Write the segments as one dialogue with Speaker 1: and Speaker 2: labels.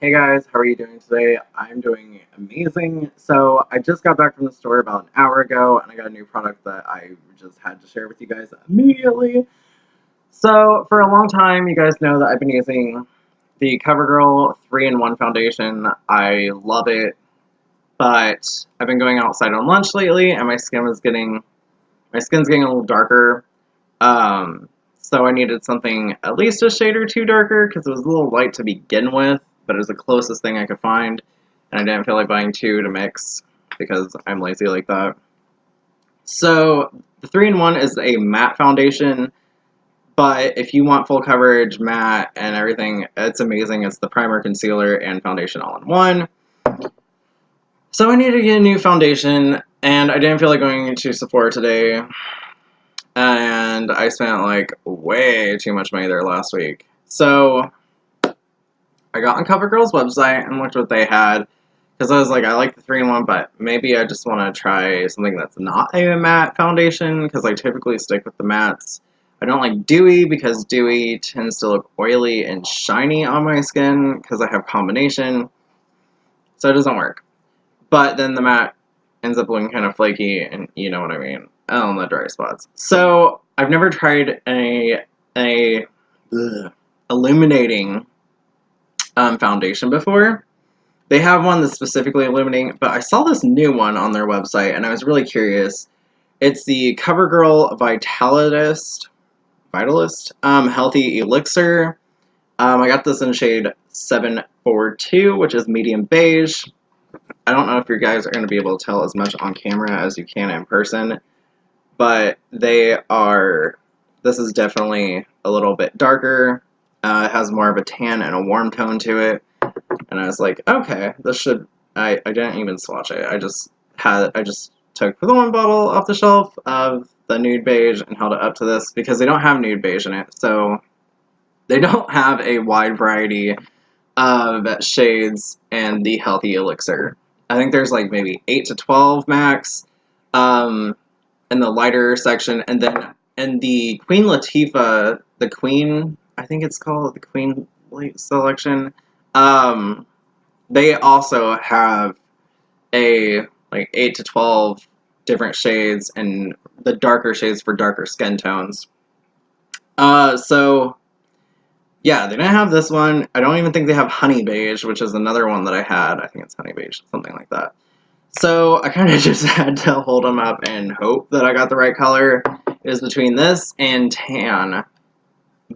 Speaker 1: Hey guys, how are you doing today? I'm doing amazing. So I just got back from the store about an hour ago and I got a new product that I just had to share with you guys immediately. So for a long time, you guys know that I've been using the Covergirl 3-in-1 foundation. I love it, but I've been going outside on lunch lately and my skin's getting a little darker. So I needed something at least a shade or two darker because it was a little light to begin with, but it was the closest thing I could find, and I didn't feel like buying two to mix because I'm lazy like that. So the 3-in-1 is a matte foundation, but if you want full coverage, matte, and everything, it's amazing. It's the primer, concealer, and foundation all in one. So I needed to get a new foundation, and I didn't feel like going to Sephora today. And I spent like way too much money there last week. So I got on CoverGirl's website and looked what they had because I was like, I like the 3-in-1, but maybe I just want to try something that's not a matte foundation because I typically stick with the mattes. I don't like dewy because dewy tends to look oily and shiny on my skin because I have combination, so it doesn't work. But then the matte ends up looking kind of flaky, and you know what I mean, on the dry spots. So I've never tried a illuminating foundation before. They have one that's specifically illuminating, but I saw this new one on their website, and I was really curious. It's the Covergirl Vitalist Healthy Elixir. I got this in shade 742, which is medium beige. I don't know if you guys are going to be able to tell as much on camera as you can in person, but this is definitely a little bit darker. It has more of a tan and a warm tone to it. And I was like, okay, I didn't even swatch it. I just took the one bottle off the shelf of the nude beige and held it up to this because they don't have nude beige in it. So they don't have a wide variety of shades in the Healthy Elixir. I think there's like maybe 8 to 12 max in the lighter section, and then in the Queen Latifah, I think it's called the Queen Light Selection, they also have a like 8 to 12 different shades and the darker shades for darker skin tones. So yeah, they didn't have this one. I don't even think they have honey beige, which is another one that I had. I think it's honey beige, something like that. So I kind of just had to hold them up and hope that I got the right color. It was between this and tan,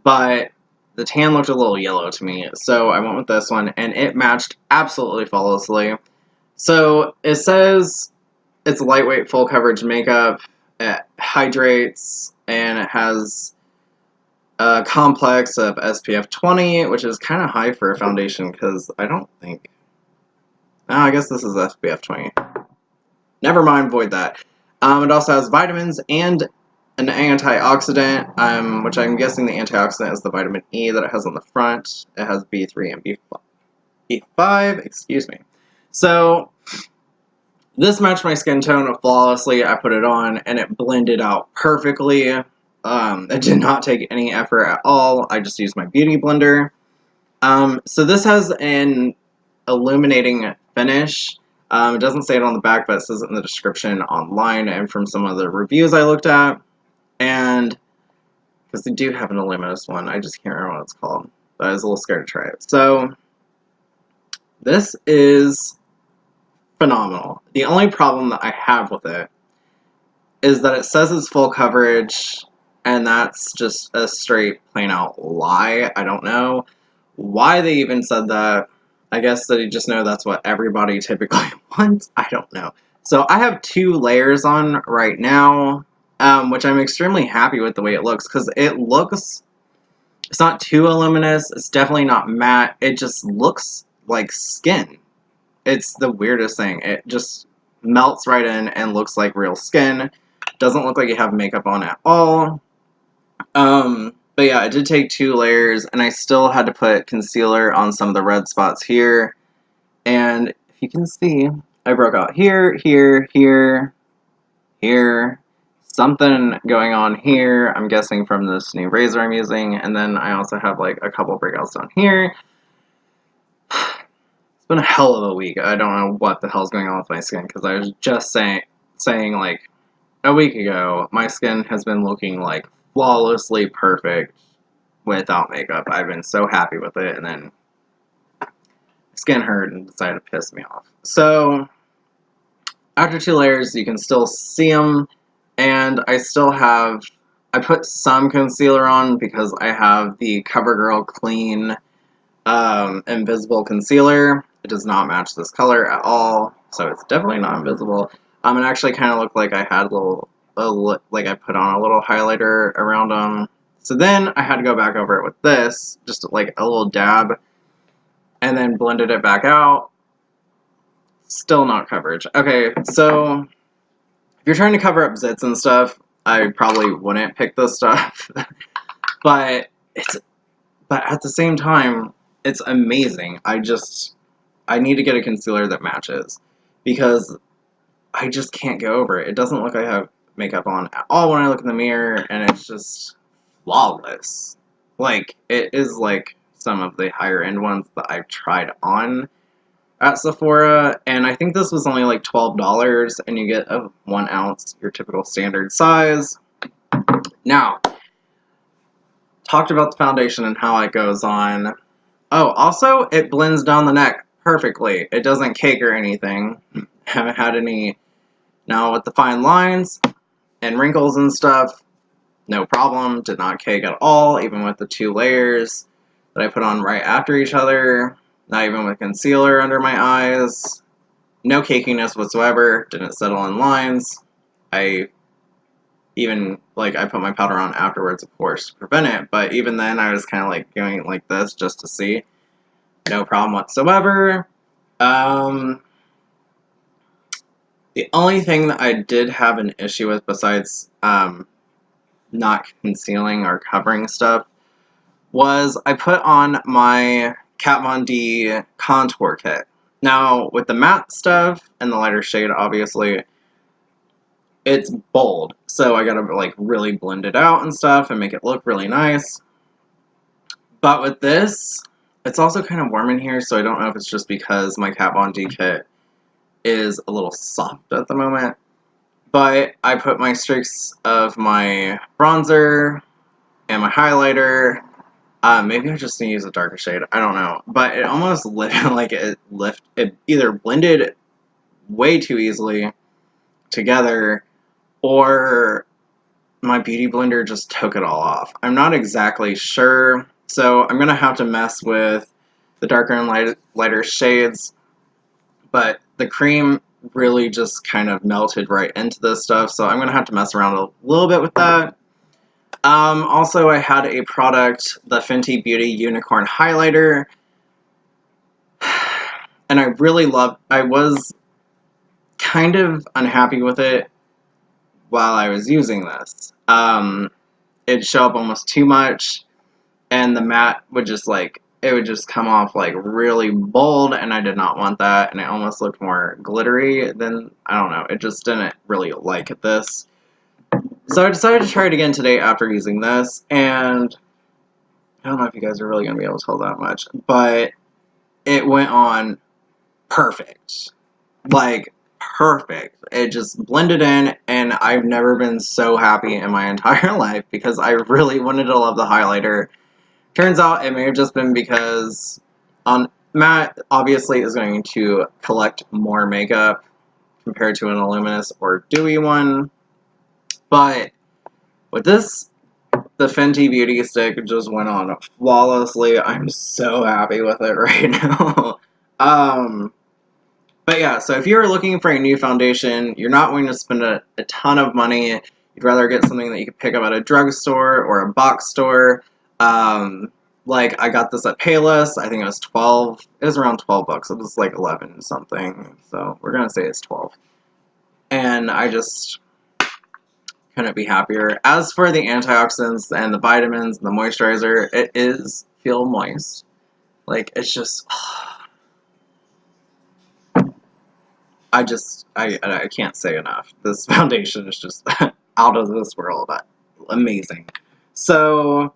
Speaker 1: but the tan looked a little yellow to me, so I went with this one, and it matched absolutely flawlessly. So it says it's lightweight, full coverage makeup, it hydrates, and it has a complex of SPF 20, which is kind of high for a foundation, because I don't think... Oh, I guess this is SPF 20. Never mind, void that. It also has vitamins and an antioxidant, which I'm guessing the antioxidant is the vitamin E that it has on the front. It has B3 and B5, excuse me. So, this matched my skin tone flawlessly. I put it on, and it blended out perfectly. It did not take any effort at all. I just used my beauty blender. So this has an illuminating finish. It doesn't say it on the back, but it says it in the description online and from some of the reviews I looked at. And because they do have an Illuminous one, I just can't remember what it's called. But I was a little scared to try it. So this is phenomenal. The only problem that I have with it is that it says it's full coverage, and that's just a straight plain out lie. I don't know why they even said that. I guess that you just know that's what everybody typically wants. I don't know. So I have 2 layers on right now, which I'm extremely happy with the way it looks, because it's not too luminous, it's definitely not matte, it just looks like skin. It's the weirdest thing. It just melts right in and looks like real skin. Doesn't look like you have makeup on at all. But yeah, I did take 2 layers, and I still had to put concealer on some of the red spots here. And if you can see, I broke out here, here, here, here. Something going on here, I'm guessing from this new razor I'm using. And then I also have like a couple breakouts down here. been a hell of a week. I don't know what the hell's going on with my skin, because I was just saying like a week ago, my skin has been looking like flawlessly perfect without makeup. I've been so happy with it, and then skin hurt and decided to piss me off. So after 2 layers, you can still see them, and I put some concealer on because I have the Covergirl Clean Invisible Concealer. It does not match this color at all, so it's definitely not invisible. It actually kind of looked like I had like I put on a little highlighter around them. So then I had to go back over it with this, just like a little dab, and then blended it back out. Still not coverage. Okay, so if you're trying to cover up zits and stuff, I probably wouldn't pick this stuff. but at the same time, it's amazing. I need to get a concealer that matches, because I just can't get over it. It doesn't look like I have makeup on at all when I look in the mirror, and it's just flawless. Like, it is like some of the higher end ones that I've tried on at Sephora, and I think this was only like $12, and you get a 1 ounce, your typical standard size. Now, talked about the foundation and how it goes on. Oh, also, it blends down the neck perfectly. It doesn't cake or anything. Haven't had any. Now, with the fine lines and wrinkles and stuff, no problem. Did not cake at all, even with the 2 layers that I put on right after each other. Not even with concealer under my eyes. No cakiness whatsoever. Didn't settle in lines. I put my powder on afterwards, of course, to prevent it. But even then, I was kind of like going like this just to see. No problem whatsoever. The only thing that I did have an issue with, besides not concealing or covering stuff, was I put on my Kat Von D contour kit. Now, with the matte stuff and the lighter shade, obviously, it's bold. So I gotta like really blend it out and stuff and make it look really nice. But with this, it's also kind of warm in here, so I don't know if it's just because my Kat Von D kit is a little soft at the moment. But I put my streaks of my bronzer and my highlighter. Maybe I just need to use a darker shade. I don't know. But it almost it either blended way too easily together, or my beauty blender just took it all off. I'm not exactly sure. So I'm going to have to mess with the darker and lighter shades. But the cream really just kind of melted right into this stuff. So I'm going to have to mess around a little bit with that. Also, I had a product, the Fenty Beauty Unicorn Highlighter, and I was kind of unhappy with it while I was using this. It'd show up almost too much, and the matte would just it would just come off like really bold, and I did not want that, and it almost looked more glittery than, I don't know, it just didn't really like this. So I decided to try it again today after using this, and I don't know if you guys are really going to be able to tell that much, but it went on perfect. Like, perfect. It just blended in, and I've never been so happy in my entire life, because I really wanted to love the highlighter. Turns out it may have just been because matte obviously is going to collect more makeup compared to an luminous or dewy one. But with this, the Fenty Beauty Stick just went on flawlessly. I'm so happy with it right now. But yeah, so if you're looking for a new foundation, you're not going to spend a ton of money. You'd rather get something that you could pick up at a drugstore or a box store. Like, I got this at Payless. I think it was 12. It was around 12 bucks. It was like 11 something. So we're going to say it's 12. And I just couldn't be happier. As for the antioxidants and the vitamins and the moisturizer, it is feel moist. Like, it's just, I can't say enough. This foundation is just out of this world. Amazing. So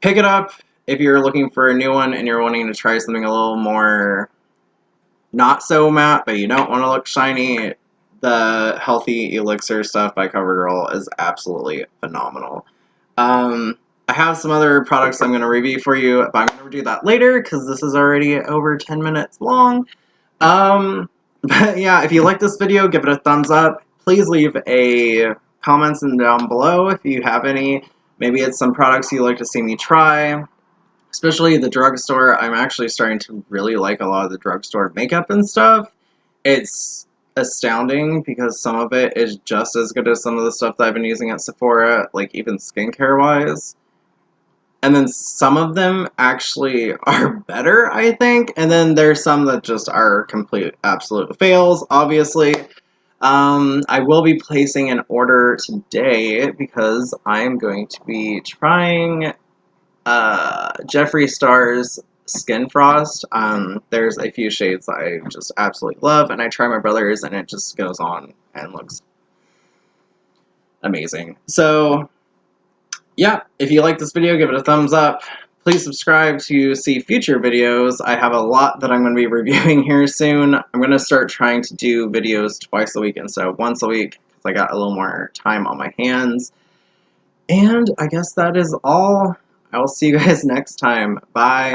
Speaker 1: pick it up if you're looking for a new one and you're wanting to try something a little more not so matte, but you don't want to look shiny, the Healthy Elixir stuff by Covergirl is absolutely phenomenal. I have some other products I'm going to review for you, but I'm going to do that later because this is already over 10 minutes long. But yeah, if you like this video, give it a thumbs up. Please leave a comments down below if you have any. Maybe it's some products you'd like to see me try. Especially the drugstore. I'm actually starting to really like a lot of the drugstore makeup and stuff. It's astounding because some of it is just as good as some of the stuff that I've been using at Sephora, like even skincare wise. And then some of them actually are better, I think. And then there's some that just are complete absolute fails, obviously. I will be placing an order today because I'm going to be trying Jeffree Star's Skin Frost. There's a few shades that I just absolutely love, and I try my brother's, and it just goes on and looks amazing. So, yeah, if you like this video, give it a thumbs up. Please subscribe to see future videos. I have a lot that I'm going to be reviewing here soon. I'm going to start trying to do videos twice a week instead of once a week, because I got a little more time on my hands. And I guess that is all. I will see you guys next time. Bye.